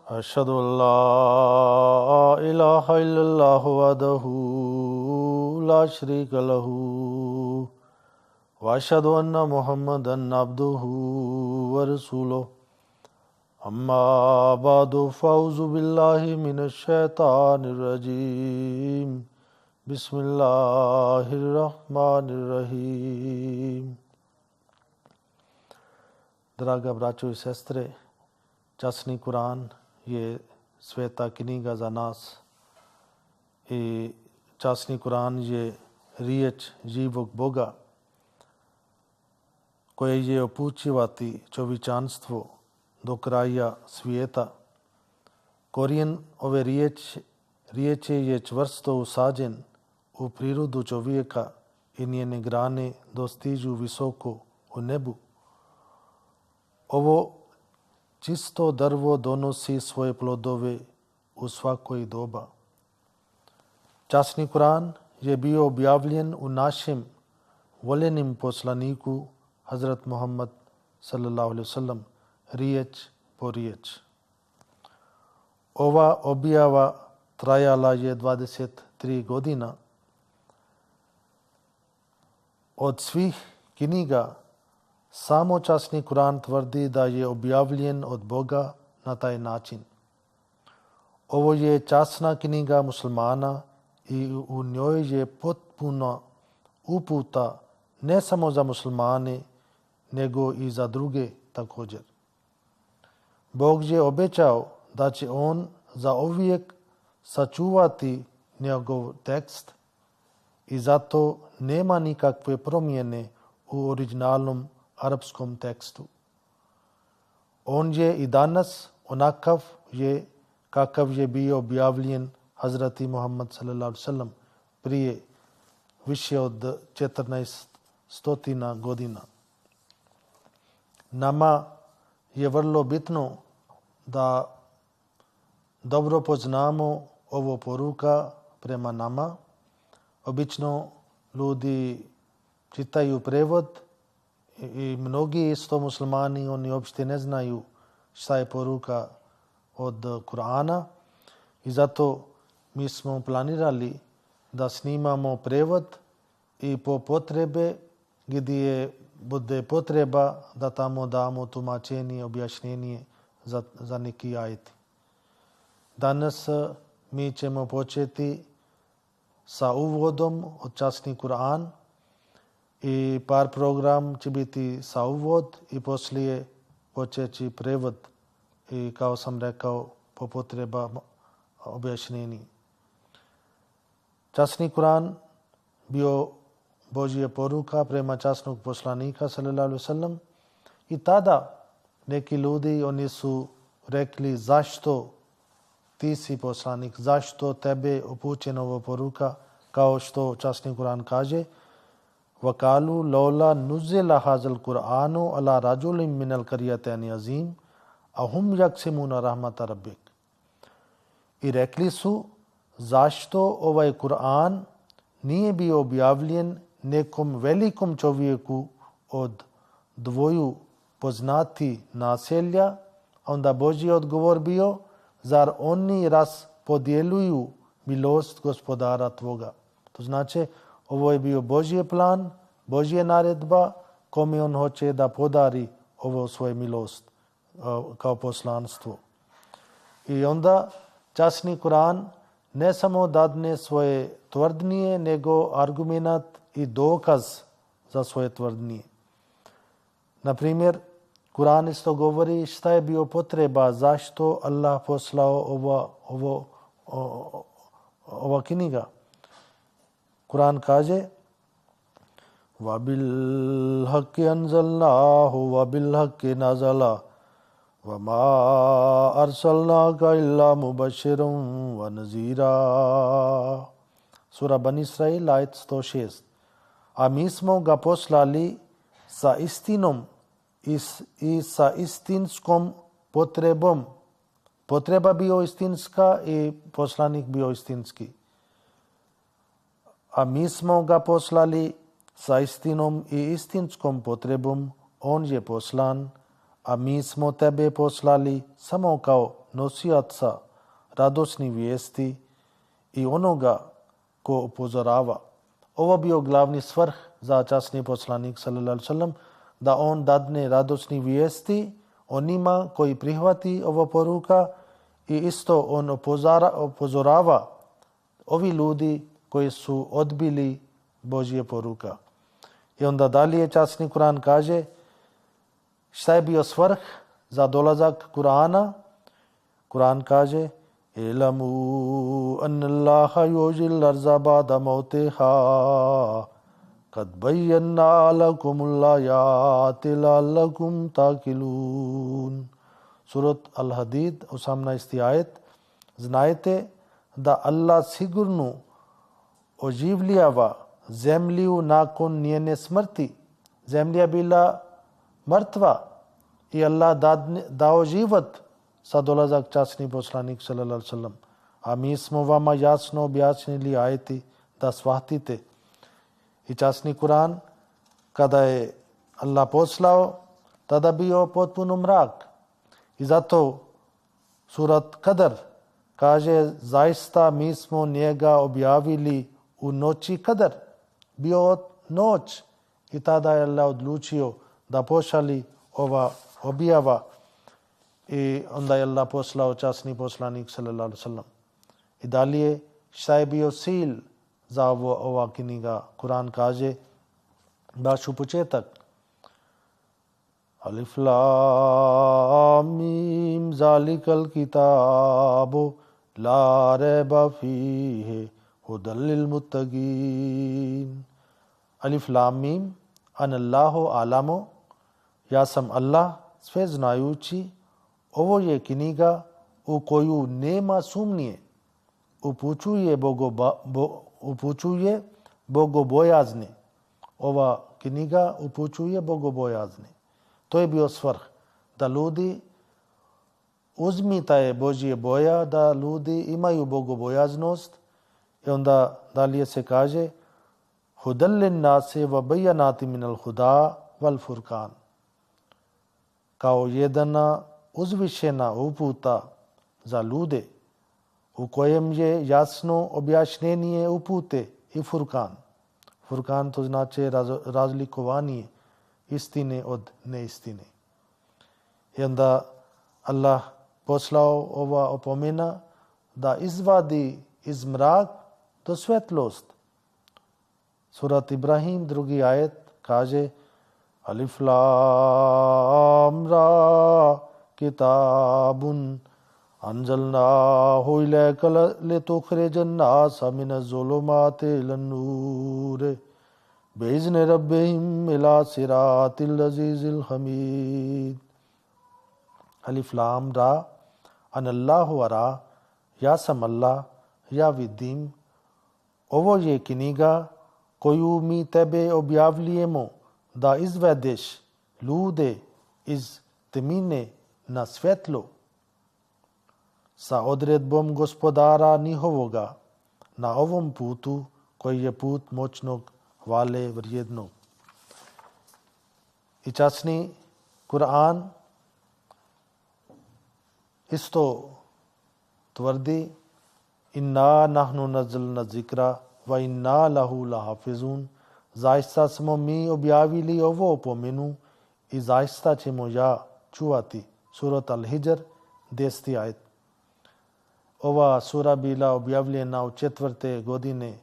أشهد أن لا إله إلا الله وحده لا شريك له وأشهد أن محمدا عبده ورسوله أما بعد فأعوذ بالله من الشيطان الرجيم بسم الله الرحمن الرحيم. Draga braćo i sestre, časni Kur'an je sveta knjiga za nas i časni Kur'an je riječ živog Boga koje je upućivati čovječanstvo do kraja svijeta. Korijen ove riječi je čvrsto usađen u prirodu čovjeka i njene grane dostižu visoko u nebu. Ovo čisto drvo donosi svoje plodove u svakoj doba. Časni Kur'an je bio objavljen u našem voljenim poslaniku Hazrat Muhammad sallallahu alaihi wasallam, riječ po riječ. Ova objava trajala je 23 godina. Od svih knjiga samo časni Kur'an tvrdi da je objavljen od Boga na taj način. Ovo je časna knjiga muslimana i u njoj je potpuno uputa ne samo za muslimane, nego i za druge također. Bog je obećao da će on zauvijek sačuvati njegov tekst i zato nema nikakve promjene u originalnom arapskom tekstu. On je i danas onakav je kakav je bio objavljen Hazreti Muhammad sallallahu alaihi wasallam prije više od 1400 godina. Nama je vrlo bitno da dobro poznamo ovo poruka prema nama. Obično ljudi čitaju prevod i mnogi isto muslimani, oni uopšte ne znaju šta je poruka od Kur'ana i zato mi smo planirali da snimamo prevod i po potrebe gdje bude potreba da tamo damo tumačenje, objašnjenje za neki ajeti. Danas mi ćemo početi sa uvodom od časni Kur'an i par program će biti sa uvod i poslije počeći prevod i kao sam rekao po potreba objašnjenja. Časni Kur'an bio Božja poruka prema časnog poslanika sallallahu alejhi ve sellem i tada neki ljudi oni su rekli zašto ti si poslanik, zašto tebe upućena ova poruka, kao što časni Kur'an kaže وَقَالُوا لَوْلَا نُزِّلَ هَذَا الْقُرْآنُ عَلَى رَجُلٍ مِّنَ الْقَرْيَتَيْنِ عَظِيمٍ أَهُمْ يَقْسِمُونَ رَحْمَةَ رَبِّكَ. I rekli su zašto ovaj Kur'an nije bio objavljen nekom velikom čovjeku od dvoju poznati naselja. Onda Božji odgovor bio, zar oni raspodjeljuju milost gospodara tvoga. To znači ovo je bio Božji plan, Božja naredba kome on hoće da podari ovo svoje milost kao poslanstvo. I onda časni Kur'an ne samo dadne svoje tvrdnje, nego argumenat i dokaz za svoje tvrdnje. Na primjer, Kur'an isto govori šta je bio potreba, zašto Allah poslao ova knjiga. Kur'an kaže وَبِالْحَقِّ أَنْزَلْنَاهُ وَبِالْحَقِّ نَزَلَ وَمَا أَرْسَلْنَاكَ إِلَّا مُبَشِّرًا وَنَذِيرًا. Sura Bani Israil, ajet 106. A mi smo ga poslali sa istinom i sa istinskom potrebom. Potreba bio istinska i poslanik bio istinski. A mi smo ga poslali sa istinom i istinskom potrebom. On je poslan, a mi smo tebe poslali samo kao nosioca radosnih vijesti i onoga ko upozorava. Ovo bio glavni svrh za časni poslanik sallallahu alejhi ve sellem, da on dadne radosnih vijesti onima koji prihvati ova poruka i isto on upozorava ovi ljudi koji su odbili Božje poruka. I onda dalje časni Kur'an kaže šta je bio svrh za dolazak Kur'ana. Kur'an kaže ilamu anna Allaha yujil arza ba'da mautiha kad bayyana lakumul ayati la'allakum taqilun. Surat Al-Hadid 18. ajet. Znajte da Allah sigurno oživljava zemlju nakon njene smrti. Zemlja bila mrtva i Allah dao život sa dolazak časni poslanik sallallahu alejhi ve sellem. A mi smo vama jasno objasnili ajeti da shvatite. I časni Kur'an kada je Allah poslao, tada bio potpuno mrak. I zato surat Kadar kaže zaista mi smo njega objavili u noći Kadar. Bio noć i tada je Allah odlučio da pošali ova objava i onda je Allah poslao časni poslanik sallallahu alejhi ve sellem. I dalje šta je bio cilj za ova knjiga? Kur'an kaže baš u početak Alif Lam Mim zalikal kitabu la raiba fihi hudal lil muttaqin. Alif Lam Mim Anallahu alamu, ja sam Allah sve znajući. Ovo je knjiga u koju nema sumnje. Upućuje bogobojazni. Ova knjiga upućuje bogobojazni. To je bio svrh. Da ljudi uzmi taj Božje boja, da ljudi imaju bogobojaznost. I onda dalje se kaže Hudal lin nasi wa bayyinatin minal huda wal furqan. Kao jedna uzvišena uputa za ljude u kojem je jasno objašnjenje upute i furkan. Furkan to znači razlikovanje istine od neistine. I onda Allah poslao ova opomena da izvadi iz mrak do svetlost. Surat Ibrahim 2. ajet kaže Alif Lam Ra kitabun anzalnahu ilayka litukhrijan nasa minaz zulumati ilan nur bi'izni rabbihim ila siratil azizil hamid. Alif Lam Ra Anallahu ara, ja sam Allah, ja vidim. Ovo je knjiga koju mi tebe objavljujemo da izvedeš ljude iz temine na svjetlo sa odredbom gospodara njihovoga na ovom putu koji je put moćnog, hvale vrijednog. I časni Kur'an isto tvrdi inna nahnu nazzalna zikra wa inna lahu lahafizun. Zaista smo mi objavili ovo opomenu i zaista ćemo ja čuvati. Surat Al-Hijr 10. ajet. Ova sura bila objavljena u 4. godine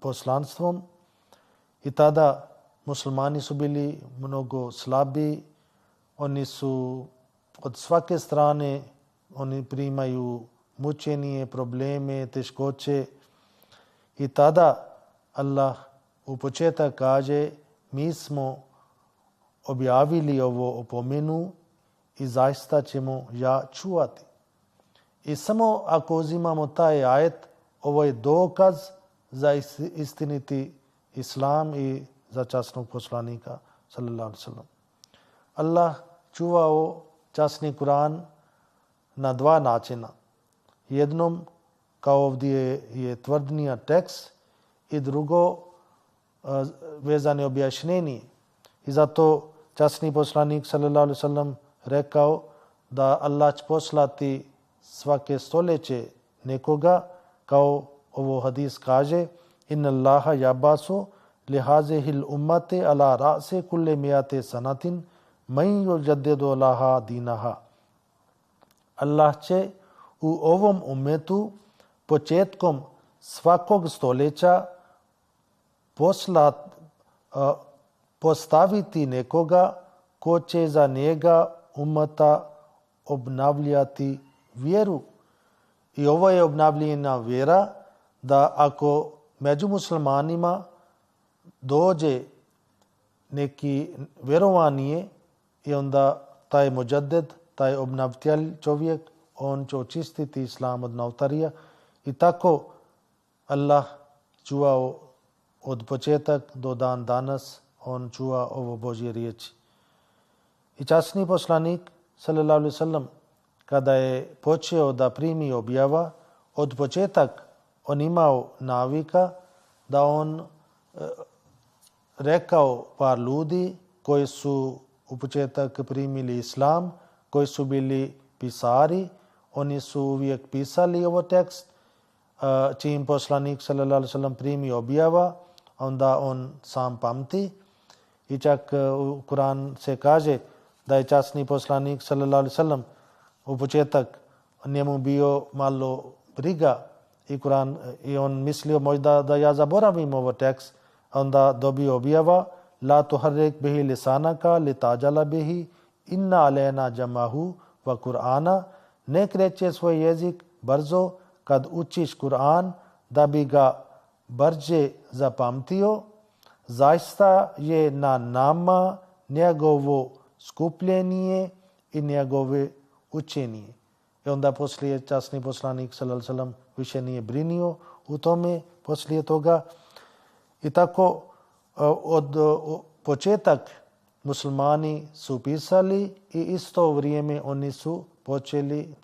poslanstvom i tada muslimani su bili mnogo slabi. Oni su od svake strane oni primaju mučenje, probleme, teškoće. I tada Allah u početak kaže mi smo objavili ovo opomenu i zaista ćemo ja čuvati. I samo ako uzimamo taj ajet, ovo je dokaz za istiniti islam i za časnog poslanika sallallahu alejhi ve sellem. Allah čuvao časni Kur'an na dva načina. Jednom kao ovdje je tvrdnija tekst i drugo vezane objašnjenje. I zato časni poslanik sallallahu alejhi ve sellem rekao da Allah će poslati svake stoljeće nekoga, kao ovo hadis kaže: inna Allaha yabasu li hazihil ummati ala ra'si kulli mi'ati sanatin man yujaddidu laha dinaha. Allah će u ovom umetu početkom svakog stoljeća postaviti nekoga ko će za njega umata obnavljati vjeru. I ovo je obnavljena vjera, da ako među muslimanima dođe neki vjerovanije, i onda taj muđadded, taj obnavitelj čovjek, on će očistiti islam od novtarija. I tako Allah čuvao od početak do dan danas, on čuva ovo Božje riječi. I časni poslanik sallallahu alejhi ve sellem, kada je počeo da primi objava, od početak on imao navika da on rekao par ljudi koji su u početak primili islam, koji su bili pisari, oni su uvijek pisali ovo tekst, čim poslanik sallallahu alejhi ve sellem primi objava, onda on sam pamti. I čak u Kur'an se kaže da je časni poslanik sallallahu alejhi ve sellem u početak njemu bio malo briga i on mislio možda da ja zaboravim ovo tekst, onda dobio objava: la tuharrik bihi lisanaka litajala bihi inna alena jamahu wa Kur'ana. Ne kreće svoj jezik brzo kad učiš Kur'an da bi ga brže zapamtio. Zaista je na nama njegovo skupljenje i njegove učenje. I onda poslije časni poslanik sallallahu alejhi ve sellem više nije brinio u tome poslije toga. I tako od početak muslimani su pisali i isto vrijeme oni su počeli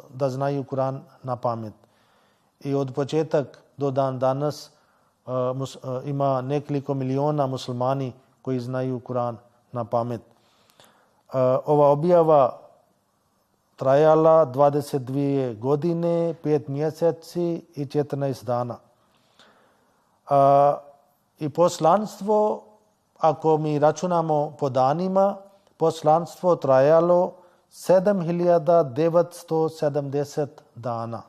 da znaju Kur'an na pamet. I od početak do dan danas ima nekoliko miliona muslimani koji znaju Kur'an na pamet. Ova objava trajala 22 godine, 5 mjeseci i 14 dana. I poslanstvo, ako mi računamo po danima, poslanstvo trajalo 7970 dana.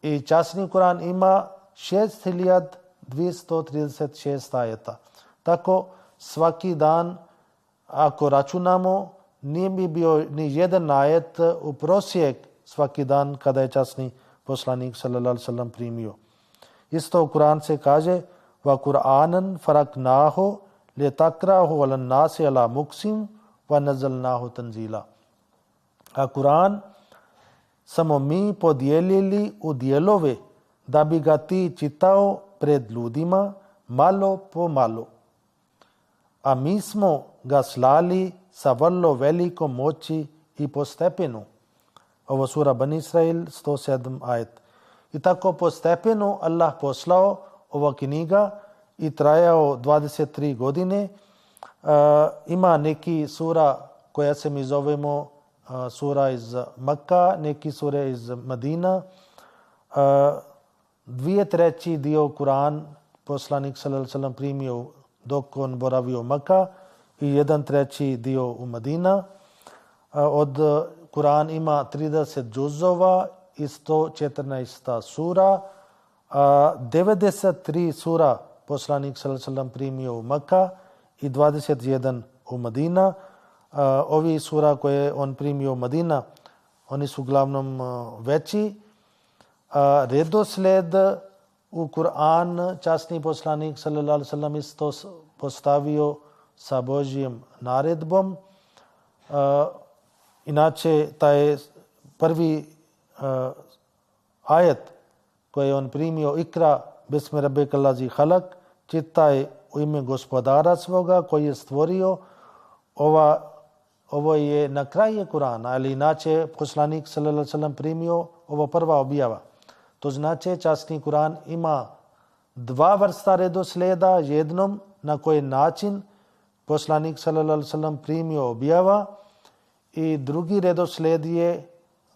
I časni Kur'an ima 6236 ajeta. Tako svaki dan, ako računamo, nije bi bio ni jedan ajet u prosjek svaki dan kada je časni poslanik sallallahu alejhi ve sellem primio. Isto u Kur'an se kaže: wa Kur'anan faraknahu litakrahu ala nasi ala muksim wa nazalnahu tanzila. A Kur'an samo mi podijelili u dijelove da bi ga ti čitao pred ljudima malo po malo. A mi smo ga slali sa vrlo velikom moći i po stepenu. Ovo sura Bani Israil 107 ajet. I tako po stepenu Allah poslao ova knjiga i trajao 23 godine. Ima neki sura koja se mi zovemo sura iz Makka, neki sure iz Madina. 2/3 dio Kur'an poslanik sallallahu alejhi ve sellem primio dok on boravio u Makka i 1/3 dio u Madina. Od Kur'an ima 30 džuzova i 114 sura. 93 sura poslanik sallallahu alejhi ve sellem primio u Makka i 21 u Madina. Ovi sura koje on primio u Madina, oni su uglavnom veći. Redosled u Kur'an časni poslanik sallallahu alejhi ve sellem isto postavio sa Božjim naredbom. Inače, taj prvi ajet koji je on primio: ikra bismi rabbikal ladzi halak, čitaj u ime gospodara svoga koji je stvorio. Ovo je na kraju Kur'ana, ali inače poslanik sallallahu alejhi ve sellem primio ovo prva objava. To znači časni Kur'an ima dva vrsta redoslijeda, jednom na koji način poslanik sallallahu alejhi ve sellem primio objava i drugi redoslijed je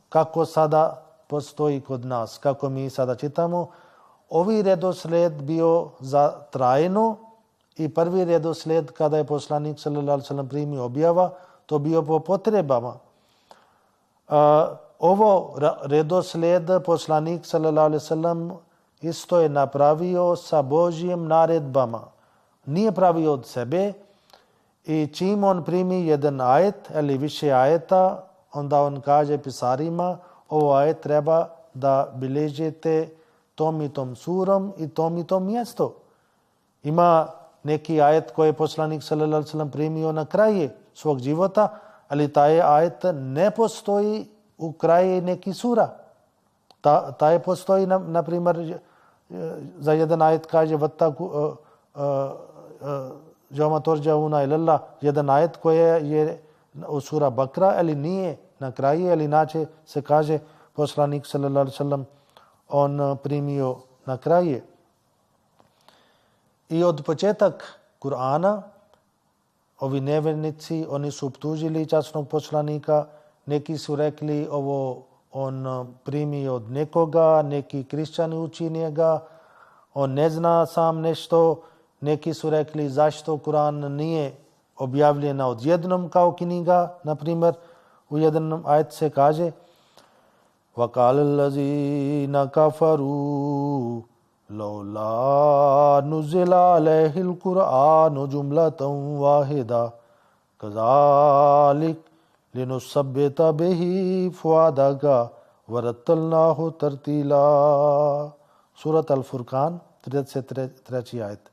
kako sada postoji kod nas, kako mi sada čitamo. Ovi redoslijed bio za trajno i prvi redoslijed kada je poslanik sallallahu alejhi ve sellem primio objava, to bio po potrebama. Ovo redoslijed poslanik sallallahu alejhi ve sellem isto je napravio sa Božjim naredbama. Nije pravio od sebe i čim on primi jedan ajet ili više ajeta, onda on kaže pisarima, ovo ajet treba da bilježite tom i tom surom i tom mjesto. Ima neki ajet koji je poslanik sallallahu alejhi ve sellem primio na kraju svog života, ali taj ajet ne postoji u kraju neki sura. Taj postoji, na primjer, za jedan ajet kaže vattaku Jawma turja'una ilallah, jedan ajet koji je u sura Bakra, ali nije na kraju, ali inače se kaže poslanik sallallahu alejhi ve sellem on primio na kraju. I od početak Kur'ana ovi nevjernici, oni su optužili časnog poslanika, neki su rekli ovo on primio od nekoga, neki kršćani učinio ga, on ne zna sam nešto, neki su rekli zašto Kur'an nije objavljena odjednom kao knjiga, na primjer u jednom ajetu se kaže وَقَالَ الَّذِينَ كَفَرُوا لَوْلَا نُزِّلَ عَلَيْهِ الْقُرْآنُ جُمْلَةً وَاحِدَةً كَذَلِكَ لِنُثَبِّتَ بِهِ فُؤَادَكَ وَرَتَّلْنَاهُ تَرْتِيلًا. Surat Al-Furqan, 33. ajet.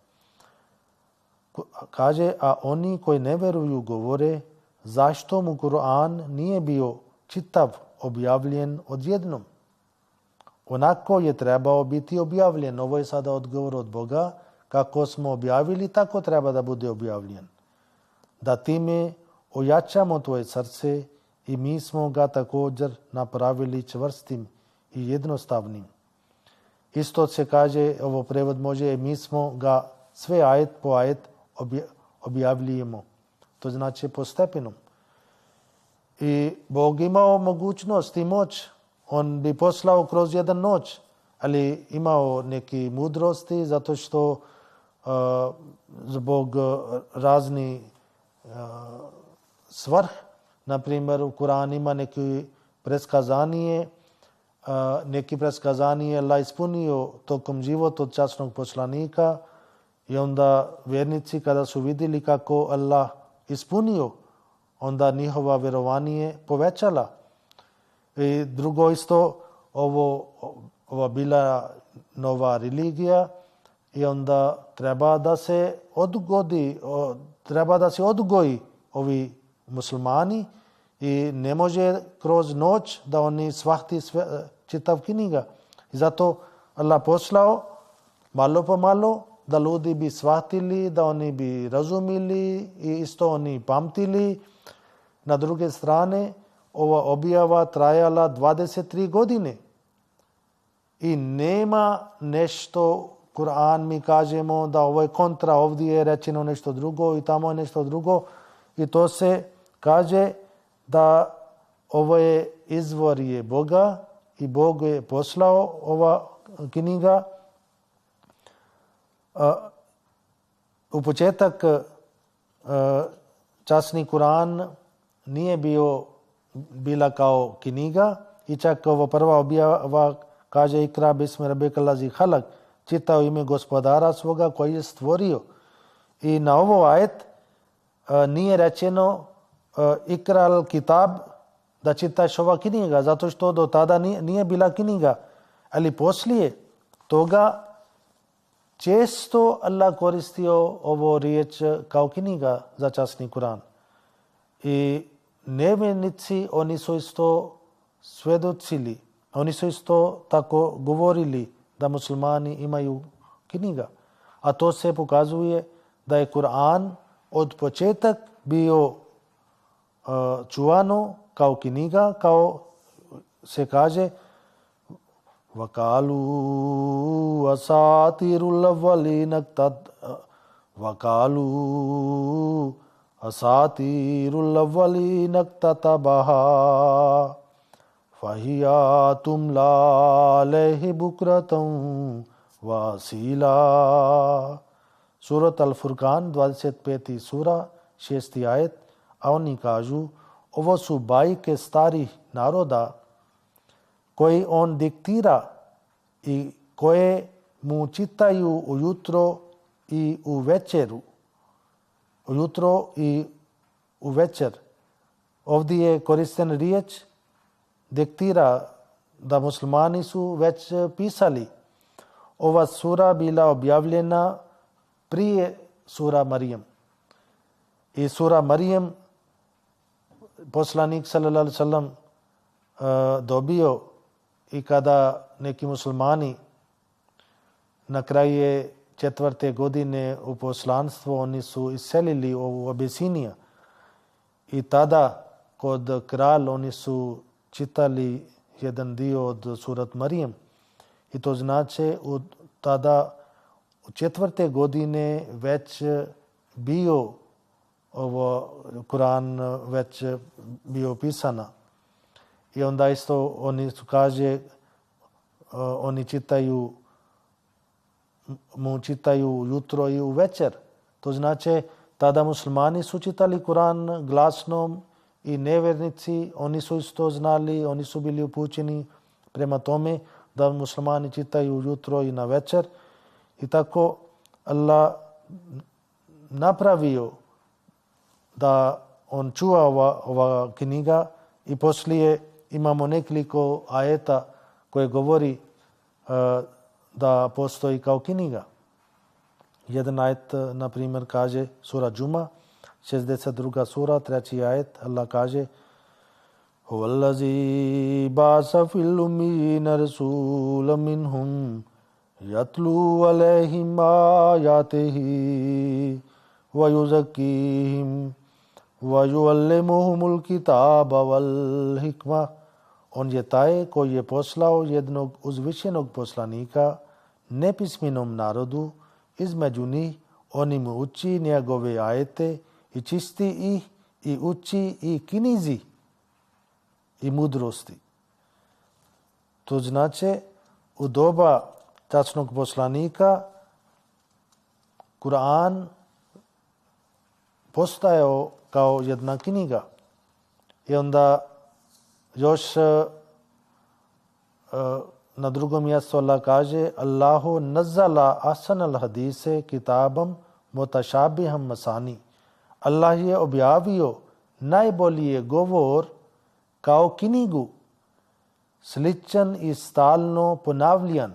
Kaže, a oni koji ne veruju govore, zašto mu Kur'an nije bio čitav objavljen odjednom? Onako je trebao biti objavljen. Ovo je sada odgovor od Boga. Kako smo objavili, tako treba da bude objavljen. Da time ojačamo tvoje srce i mi smo ga također napravili čvrstim i jednostavnim. Isto se kaže, ovo prevod može, mi smo ga sve ajet po ajet objavljujemo. To znači po stepenu. I Bog imao mogućnost i moć, on bi poslao kroz jedan noć, ali imao neke mudrosti zato što zbog razni svrh, na primjer u Kur'anu ima neki predskazanje Allah ispunio tokom života od časnog poslanika i onda vjernici kada su vidjeli kako Allah ispunio, onda njihova vjerovanje povećala. I drugo isto, ova bila nova religija i onda treba da se odgoji ovi muslimani i ne može kroz noć da oni shvati čitav knjiga. I zato Allah poslao malo po malo da ljudi bi shvatili, da oni bi razumili i isto oni pamtili. Na druge strane, ova objava trajala 23 godine. I nema nešto, Kur'an mi kažemo da ovo je kontra, ovdje je rečeno nešto drugo i tamo je nešto drugo. I to se kaže da ovo je izvor je Boga i Bog je poslao ova knjiga. U početak časni Kur'an nije bila kao knjiga i čak ovo prva objava kaže ikra bismi rabbikal lazi halak, čitao ime gospodara svoga koji je stvorio. I na ovo ajet nije rečeno ikra al kitab, da čitaš ova knjiga, zato što do tada nije bila knjiga. Ali poslije toga često Allah koristio ovo riječ kao knjiga za časni Kur'an. I nevjernici, oni su isto svjedočili, oni su isto tako govorili da muslimani imaju knjiga. A to se pokazuje da je Kur'an od početak bio čuvano kao knjiga, kao se kaže وَقَالُوا أَسَاطِيرُ الْأَوَّلِينَ وَقَالُوا asatirul awwalin iktatabaha fahiya tumla alayhi bukratan wasila. Surat Al-Furqan 25. sura, 6. ajet, a oni kažu: ovo su bajke starih naroda koji on diktira i koje mu čitaju ujutro i u večeru. Ujutro i u večer. Ovdje je koristen riječ diktira, da muslimani su već pisali. Ova sura bila objavljena prije sura Marijem. I sura Marijem poslanik sallallahu alejhi ve sellem dobio i kada neki muslimani na kraju 4. godine u poslanstvo, oni su iselili u Abisiniju i tada kod kralja oni su čitali jedan dio od surat Marijem i to znači tada u 4. godine već bio ovo Kur'an već bio pisana. I onda isto oni su kaže, oni čitaju jutro i u večer. To znači tada muslimani su čitali Kur'an glasno i nevjernici, oni su isto znali, oni su bili upućeni prema tome da muslimani čitaju jutro i na večer. I tako Allah napravio da on čuva ova knjiga i poslije imamo nekoliko ajeta koje govori da postoji kao knjiga. Jedan ajet, na primjer, kaže sura Džuma, 62. sura, 3. ajet, Allah kaže: Huvallazi ba'asa fil ummiyina rasulan minhum yatlu alayhim ayatihi wa yuzakkihim wa yuallimuhumul kitaba wal hikma. On je taj koji je poslao jednog uzvišenog poslanika nepismenom narodu, između njih on im uči njegove ajete i čisti ih i uči i knjizi i mudrosti. To znači u doba časnog poslanika Kur'an postajao kao jedna knjiga. I onda još na drugom mjestu Allah kaže: Allahu nazzala ahsanal hadise kitabam mutashabiham masani. Allah je objavio najbolji govor kao knjigu, sličan i stalno ponavljan.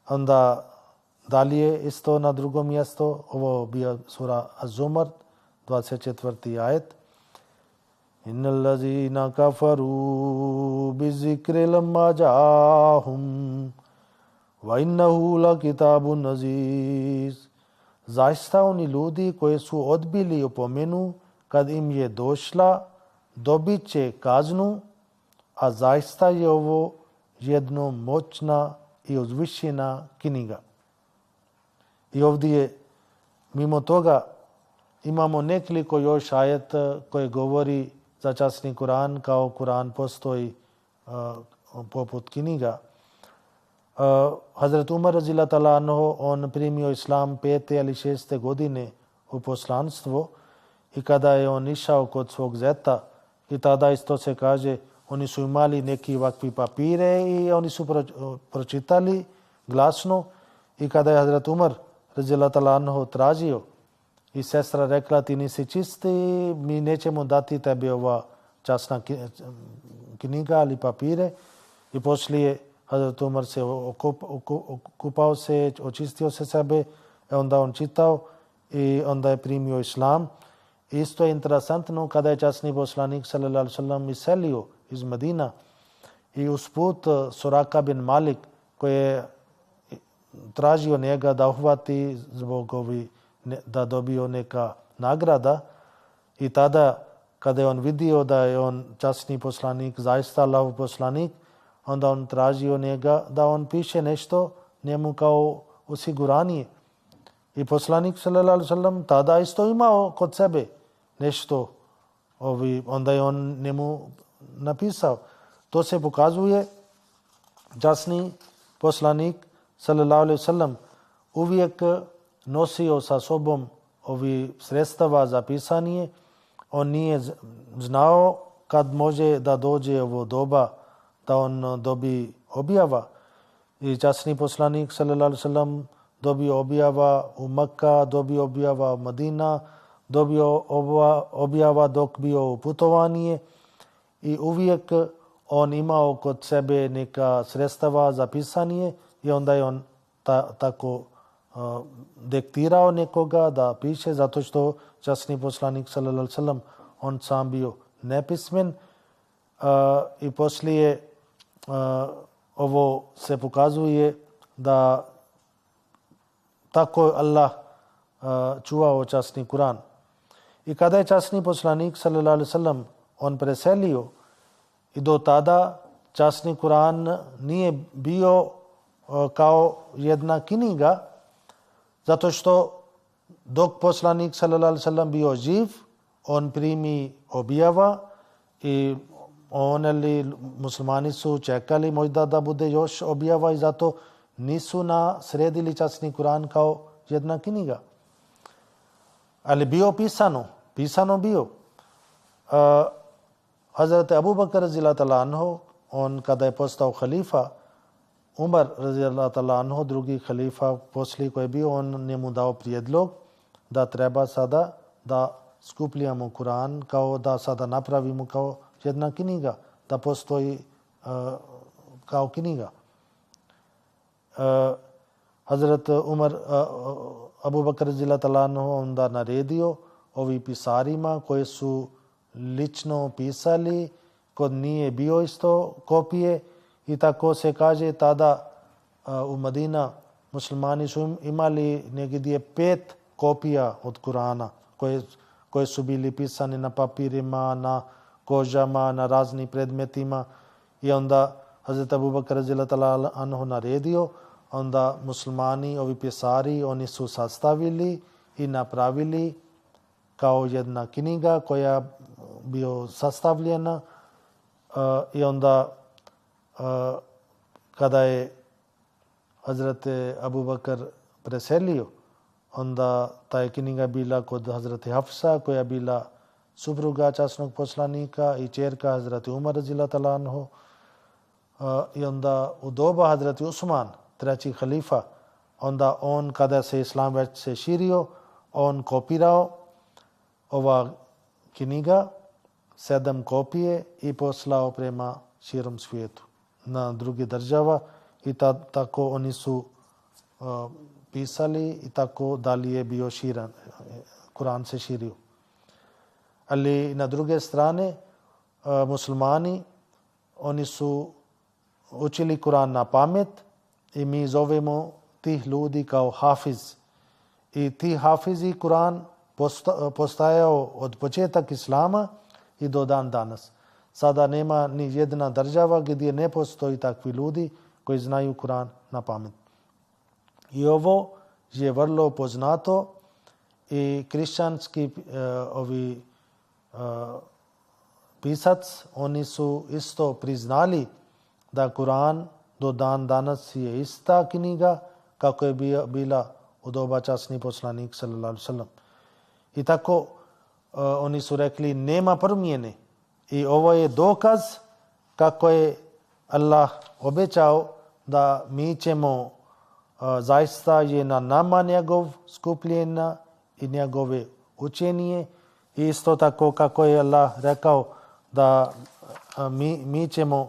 Onda dalje isto na drugom mjestu, ovo bio sura Az-Zumar, 24. ajet: Innal ladzina kafaru bizikri lamma ja'ahum wa innahu lakitabun aziz. Zaista oni ljudi koji su odbili opomenu kad im je došla, dobit će kaznu, a zaista je ovo jedno moćna i uzvišena knjiga. I ovdje mimo toga imamo nekoliko još ajeta koje govori za časni Kur'an kao Kur'an postoji poput knjiga. Hazrat Umar radhiyallahu ta'ala anhu, on primio islam 5. ili 6. godine u poslanstvo i kada je on išao kod svog zeta i tada isto se kaže oni su imali neki ovakvi papire i oni su pročitali glasno i kada je Hazrat Umar radhiyallahu ta'ala anhu tražio i sestra rekla ti nisi čisti, mi nećemo dati tebi ova časna knjiga ali papire. I poslije Hazrat Umar se okupao se, očistio se sebe, onda on čitao i onda je primio islam. Isto je interesantno kada je časni poslanik sallallahu alejhi ve sellem iselio iz Medina i usput Suraka bin Malik koji je tražio njega da uhvati zbog da dobio neka nagrada i tada kada je on vidio da je on časni poslanik, zaista Allahov poslanik, onda on tražio njega da on piše nešto njemu kao osiguranje. I poslanik sallallahu alejhi ve sellem tada isto imao kod sebe nešto, onda je on njemu napisao. To se pokazuje časni poslanik sallallahu alejhi ve sellem uvijek nosio sa sobom sredstava za pisanje. On nije znao kad može da dođe ovo doba da on dobi objava. I časni poslanik sallallahu alejhi ve sellem dobio objava u Makka, dobio objava u Madina, dobio objava dok bio u putovanje i uvijek on imao kod sebe neka sredstava za pisanje i onda je on tako diktirao nekoga da piše, zato što časni poslanik sallallahu alejhi ve sellem on sam bio nepismen. I poslije ovo se pokazuje da tako Allah čuvao časni Kur'an. I kada je časni poslanik sallallahu alejhi ve sellem on preselio i do tada časni Kur'an nije bio kao jedna knjiga, zato što dok poslanik sallallahu alejhi ve sellem bio živ, on primi objava i muslimani su čekali možda da bude još objava i zato nisu sredili časni Kur'an kao jedna knjiga. Ali bio pisano bio. Hazrat Abu Bakr radijallahu ta'ala anhu, on kada je postao halifa, Umar radijallahu ta'ala anhu, drugi halifa poslije koji je bio, on njemu dao prijedlog da treba sada da skupljamo Kur'an, kao da sada napravimo kao jedna knjiga, da postoji kao knjiga. Hazrat Umar, Abu Bakr radijallahu ta'ala anhu onda naredio pisarima koji su lično pisali, kod nije bio isto kopije i tako se kaže tada u Madina muslimani su imali negdje 5 kopija od Kur'ana koje su bili pisani na papirima, na kožama, na raznim predmetima i onda Hazrat Abu Bakr radijallahu ta'ala anhu naredio, onda muslimani, pisari, oni su sastavili i napravili kao jedna knjiga koja bio sastavljena i onda kada je Hazrat Abu Bakr preselio, onda ta je knjiga bila kod Hazrat Hafsa koja je bila supruga časnog poslanika i ćerka Hazrat Umar radijallahu ta'ala anhu. I onda u doba Hazrat Usman, treći halifa, onda on kada se islam već se širio, on kopirao ova knjiga, 7 kopije i poslao prema širom svijetu na druge država i tako oni su pisali i tako dalje je bio širan. Kur'an se širio. Ali na druge strane muslimani, oni su učili Kur'an na pamet i mi zovemo tih ljudi kao hafiz. I ti hafizi Kur'an postajao od početak islama i do dan danas. Sada nema ni jedna država gdje ne postoji takvi ljudi koji znaju Kur'an na pamet. I ovo je vrlo poznato i kršćanski pisac, oni su isto priznali da Kur'an do dan danas je ista knjiga kako je bila u doba časni poslanik sallallahu alejhi ve sellem. I tako oni su rekli nema promjene. I ovo je dokaz kako je Allah obećao da mi ćemo zaista je na nama njegov skupljena i njegove učenje. I isto tako kako je Allah rekao da mi ćemo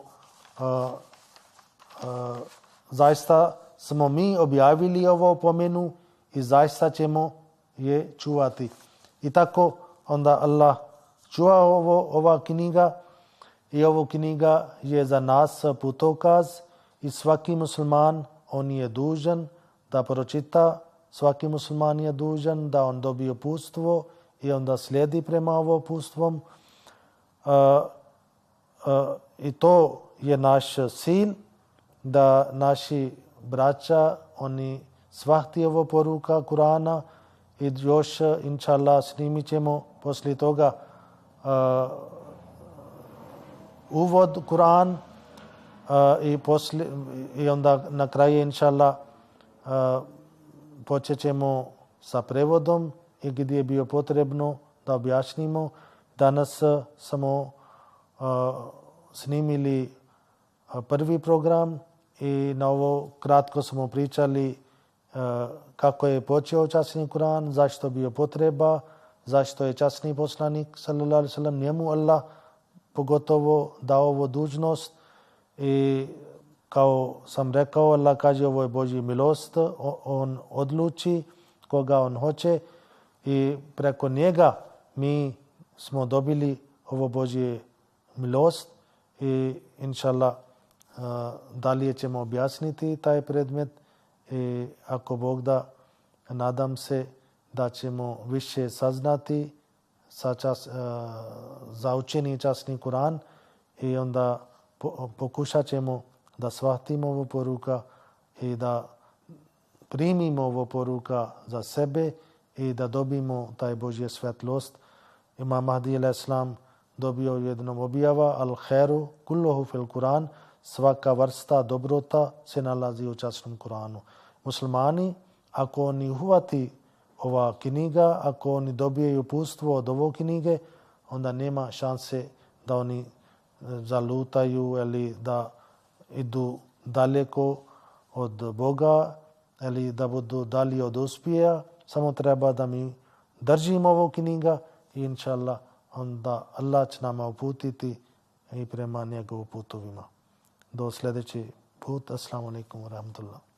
zaista smo mi objavili ovo pomenu i zaista ćemo je čuvati. I tako onda Allah čuva ova knjiga i ova knjiga je za nas putokaz i svaki musliman on je dužan da pročita, svaki musliman je dužan da on dobije uputstvo i onda slijedi prema ovo uputstvom. I to je naš cilj da naši braća oni shvahti ovo poruka Kur'ana i još inša Allah snimit ćemo poslije toga uvod Kur'an i onda na kraju inša Allah počet ćemo sa prevodom i gdje je bio potrebno da objašnjimo. Danas smo snimili prvi program i na ovo kratko smo pričali kako je počeo časni Kur'an, zašto bio potreba, zašto je časni poslanik sallallahu alejhi ve sellem njemu Allah pogotovo dao ovo dužnost. I kao sam rekao, Allah kaže ovo je Božja milost, on odluči koga on hoće i preko njega mi smo dobili ovo Božje milost i inša Allah dalje ćemo objasniti taj predmet i ako Bog da, nadam se da ćemo više saznati za učeni časni Kur'an i onda pokušat ćemo da shvatimo ovo poruka i da primimo ovo poruka za sebe i da dobimo taj Božje svetlost. Imam Mahdi al-Islam dobio jednom objava al-khairu kulluhu fil Kur'an, svaka vrsta dobrota se nalazi u časnom Kur'anu. Muslimani, ako oni uhvati ova knjiga, ako oni dobiju uputstvo od ove knjige, onda nema šanse da oni zalutaju ili da idu daleko od Boga ili da budu dalje od uspjeha. Samo treba da mi držimo ovu knjiga i inša Allah onda Allah će nama uputiti i prema njegovim putovima. Do sljedeći put. Assalamu alaikum wa rahmatullah.